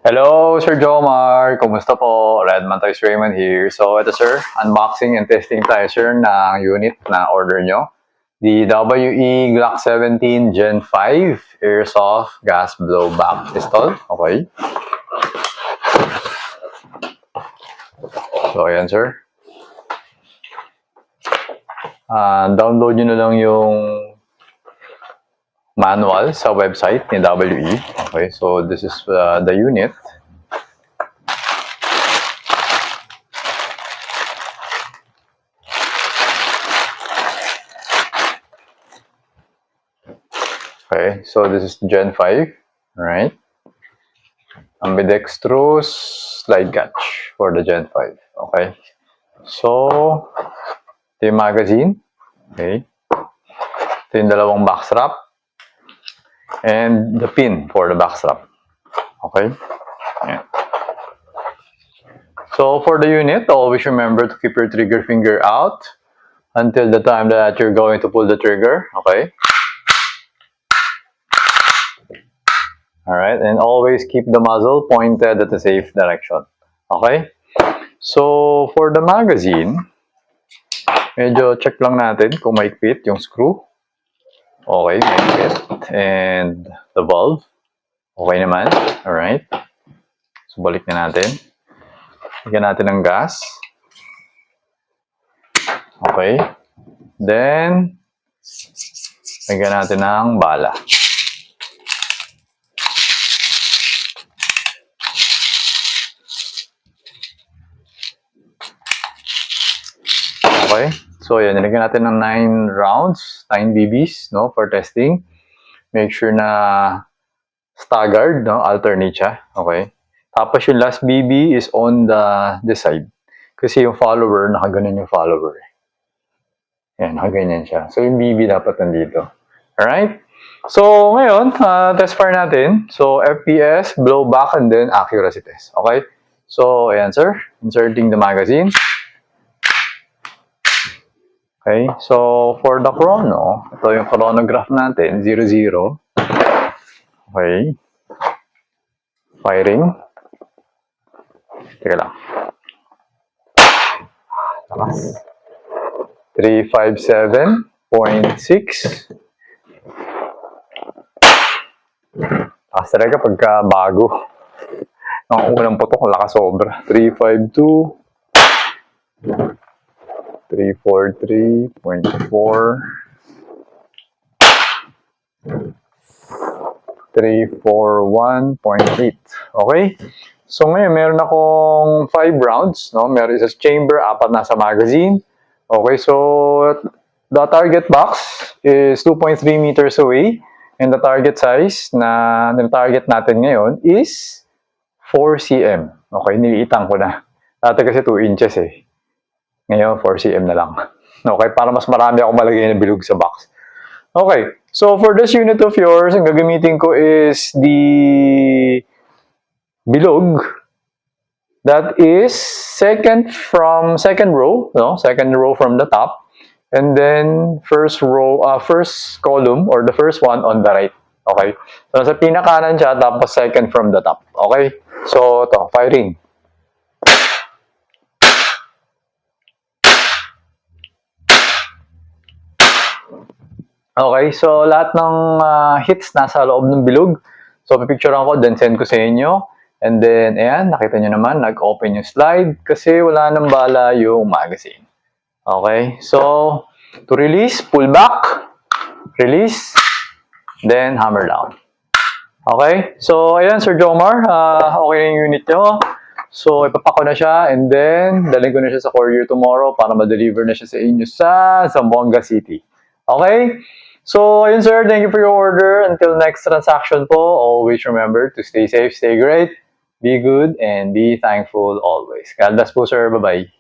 Hello, Sir Jomar. Kumusta po? Redman Toys Raymond here. So, ito sir, unboxing and testing tayo sir ng unit na order nyo. The WE Glock 17 Gen 5 Airsoft Gas Blowback Pistol. Okay. So, ayan sir. Download nyo na lang yung manual sa website ni WE. Okay, so this is the unit. Okay, so this is Gen 5, alright? Ambidextrous slide catch for the Gen 5, okay? So, ito yung magazine, okay? Ito yung dalawang backstrap, and the pin for the backstrap, okay? Ayan. So, for the unit, always remember to keep your trigger finger out until the time that you're going to pull the trigger, okay? Alright, and always keep the muzzle pointed at the safe direction. Okay? So, for the magazine, medyo check lang natin kung maikpit yung screw. Okay, maikpit. And the valve. Okay naman. Alright. So, balik na natin. Lagyan natin ng gas. Okay. Then, lagyan natin ng bala. Okay, so yan, nilagyan natin ng 9 rounds, 9 BBs, no, for testing. Make sure na staggered, no, alternate siya, okay. Tapos yung last BB is on this side. Kasi yung follower, nakaganon yung follower. Yan, nakaganyan siya. So yung BB dapat nandito. Alright? So ngayon, test fire natin. So FPS, blowback, and then accuracy test. Okay? So ayan sir, inserting the magazine. Okay, so for the chrono, ito yung chronograph natin, 00. Okay. Firing. Teka lang. Takas. 357.6. Takas talaga pagka bago. Ang unang putok, lakas sobra. 352. 343.4 341.8. Okay? So ngayon, meron akong 5 rounds, no? Meron isa sa chamber, 4 nasa magazine. Okay, so the target box is 2.3 meters away and the target size na target natin ngayon is 4 cm. Okay, niliitan ko na. Dati kasi 2 inches eh. Ngayon, 4 cm na lang. Okay, para mas marami ako malagay na bilog sa box. Okay, so for this unit of yours, ang gagamitin ko is the bilog. That is second row, no? Second row from the top. And then first column or the first one on the right. Okay, so sa pinakanan siya, tapos second from the top. Okay, so ito, firing. Okay, so lahat ng hits nasa loob ng bilog. So, pipicturean ko, then send ko sa inyo. And then, ayan, nakita nyo naman, nag-open yung slide kasi wala nang bala yung magazine. Okay, so, to release, pull back, release, then hammer down. Okay, so, ayan, Sir Jomar, okay yung unit nyo. So, ipapak ko na siya and then, dalhin ko na siya sa courier tomorrow para ma-deliver na siya sa inyo sa Zamboanga City. Okay? So, ayun sir, thank you for your order. Until next transaction po, always remember to stay safe, stay great, be good, and be thankful always. God bless po sir, bye-bye.